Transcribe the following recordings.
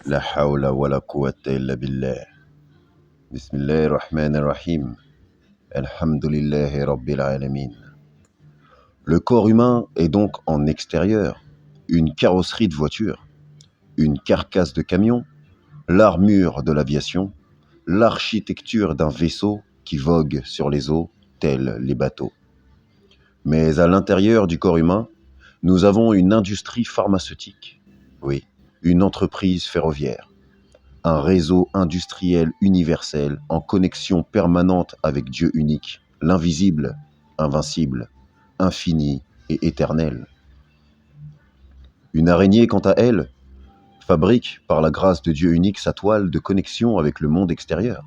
La hawla wa la quwwata illa billah. Bismillahirrahmanirrahim. Alhamdulillahi rabbil alamin. Le corps humain est donc en extérieur une carrosserie de voiture, une carcasse de camion, l'armure de l'aviation, l'architecture d'un vaisseau qui vogue sur les eaux tels les bateaux. Mais à l'intérieur du corps humain, nous avons une industrie pharmaceutique, oui, une entreprise ferroviaire, un réseau industriel universel en connexion permanente avec Dieu unique, l'invisible, invincible, infini et éternel. Une araignée, quant à elle, fabrique par la grâce de Dieu unique sa toile de connexion avec le monde extérieur.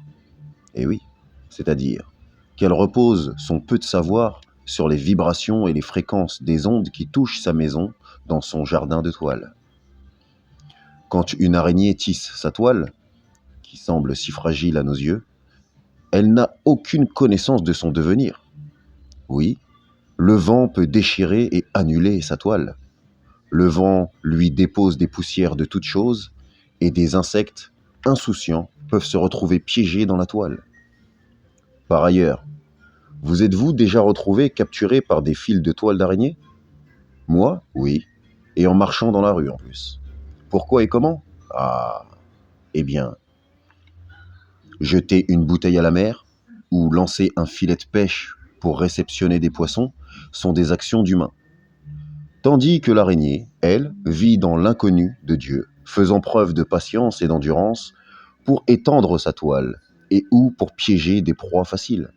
Et oui, c'est-à-dire qu'elle repose son peu de savoir sur les vibrations et les fréquences des ondes qui touchent sa maison dans son jardin de toile. Quand une araignée tisse sa toile, qui semble si fragile à nos yeux, elle n'a aucune connaissance de son devenir. Oui, le vent peut déchirer et annuler sa toile. Le vent lui dépose des poussières de toutes choses et des insectes insouciants peuvent se retrouver piégés dans la toile. Par ailleurs, vous êtes-vous déjà retrouvé capturé par des fils de toile d'araignée? Moi, oui, et en marchant dans la rue en plus. Pourquoi et comment? Ah, eh bien, jeter une bouteille à la mer ou lancer un filet de pêche pour réceptionner des poissons sont des actions d'humains. Tandis que l'araignée, elle, vit dans l'inconnu de Dieu, faisant preuve de patience et d'endurance pour étendre sa toile et ou pour piéger des proies faciles.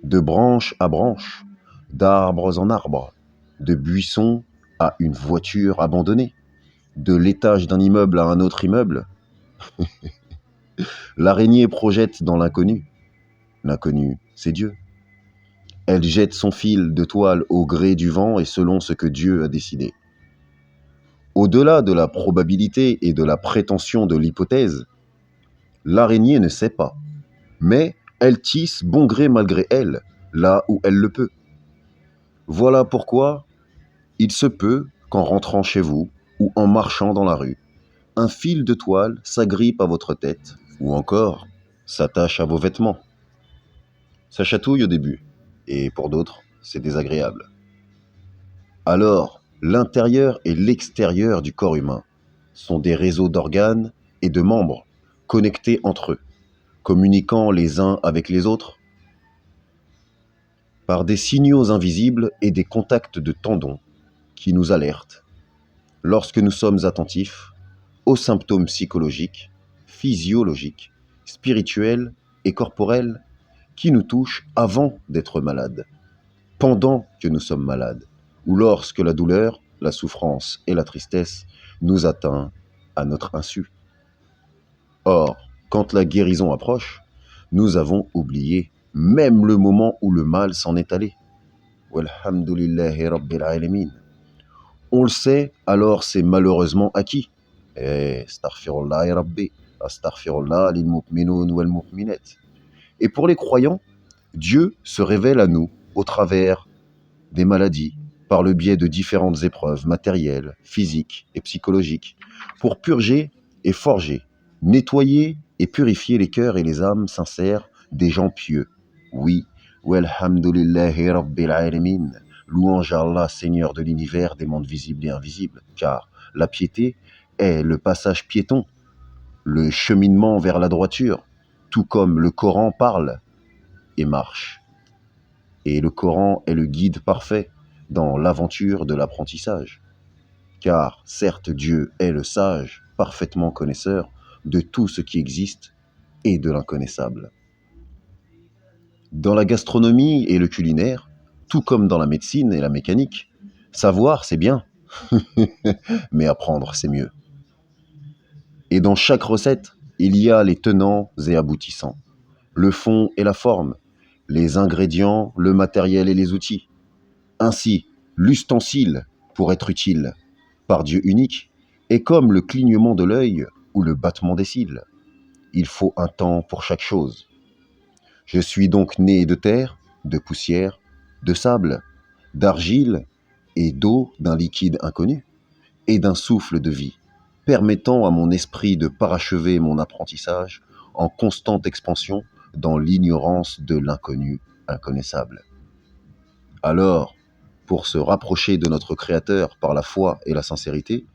De branche à branche, d'arbres en arbres, de buisson à une voiture abandonnée, de l'étage d'un immeuble à un autre immeuble, l'araignée projette dans l'inconnu. L'inconnu, c'est Dieu. Elle jette son fil de toile au gré du vent et selon ce que Dieu a décidé. Au-delà de la probabilité et de la prétention de l'hypothèse, l'araignée ne sait pas, mais elle tisse bon gré malgré elle, là où elle le peut. Voilà pourquoi il se peut qu'en rentrant chez vous ou en marchant dans la rue, un fil de toile s'agrippe à votre tête ou encore s'attache à vos vêtements. Ça chatouille au début, et pour d'autres, c'est désagréable. Alors, l'intérieur et l'extérieur du corps humain sont des réseaux d'organes et de membres connectés entre eux, communiquant les uns avec les autres par des signaux invisibles et des contacts de tendons qui nous alertent lorsque nous sommes attentifs aux symptômes psychologiques, physiologiques, spirituels et corporels qui nous touchent avant d'être malades, pendant que nous sommes malades, ou lorsque la douleur, la souffrance et la tristesse nous atteint à notre insu. Or, quand la guérison approche, nous avons oublié même le moment où le mal s'en est allé. Walhamdulillahi Rabbil Alamin. On le sait, alors c'est malheureusement acquis. Astaghfirullah ya Rabbi, astaghfirullah lil mu'minoun wal mu'minat. Et pour les croyants, Dieu se révèle à nous au travers des maladies, par le biais de différentes épreuves matérielles, physiques et psychologiques, pour purger et forger, nettoyer et purifier les cœurs et les âmes sincères des gens pieux. Oui, walhamdulillahi rabbil alamin, louange à Allah, Seigneur de l'univers, des mondes visibles et invisibles, car la piété est le passage piéton, le cheminement vers la droiture, tout comme le Coran parle et marche. Et le Coran est le guide parfait dans l'aventure de l'apprentissage. Car certes Dieu est le sage, parfaitement connaisseur de tout ce qui existe et de l'inconnaissable. Dans la gastronomie et le culinaire, tout comme dans la médecine et la mécanique, savoir c'est bien, mais apprendre c'est mieux. Et dans chaque recette, il y a les tenants et aboutissants, le fond et la forme, les ingrédients, le matériel et les outils. Ainsi, l'ustensile, pour être utile, par Dieu unique, est comme le clignement de l'œil ou le battement des cils. Il faut un temps pour chaque chose. Je suis donc né de terre, de poussière, de sable, d'argile et d'eau d'un liquide inconnu, et d'un souffle de vie, permettant à mon esprit de parachever mon apprentissage en constante expansion dans l'ignorance de l'inconnu inconnaissable. Alors, pour se rapprocher de notre Créateur par la foi et la sincérité,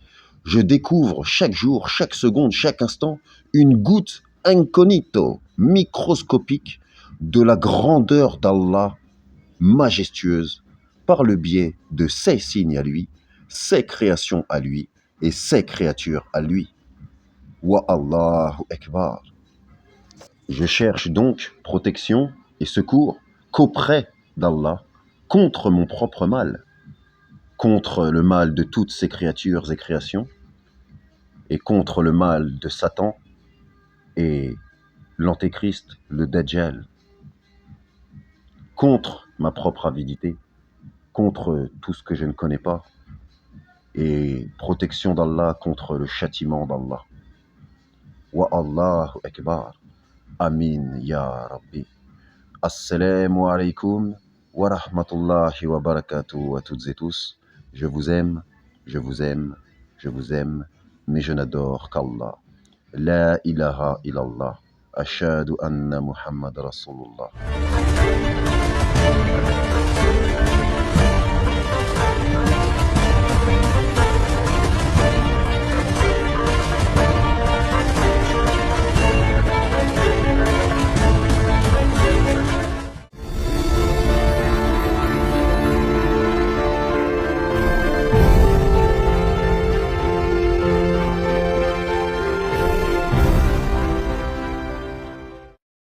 je découvre chaque jour, chaque seconde, chaque instant, une goutte incognito, microscopique, de la grandeur d'Allah, majestueuse, par le biais de ses signes à lui, ses créations à lui et ses créatures à lui. Wa Allahu Akbar. Je cherche donc protection et secours qu'auprès d'Allah contre mon propre mal, contre le mal de toutes ces créatures et créations, et contre le mal de Satan et l'Antéchrist, le Dajjal, contre ma propre avidité, contre tout ce que je ne connais pas, et protection d'Allah contre le châtiment d'Allah. Wa Allahu Akbar. Amin ya Rabbi. Assalamu alaikum wa rahmatullahi wa barakatuh à toutes et tous. Je vous aime, je vous aime, je vous aime, mais je n'adore qu'Allah. La ilaha illallah. Ashhadu anna Muhammad Rasulullah.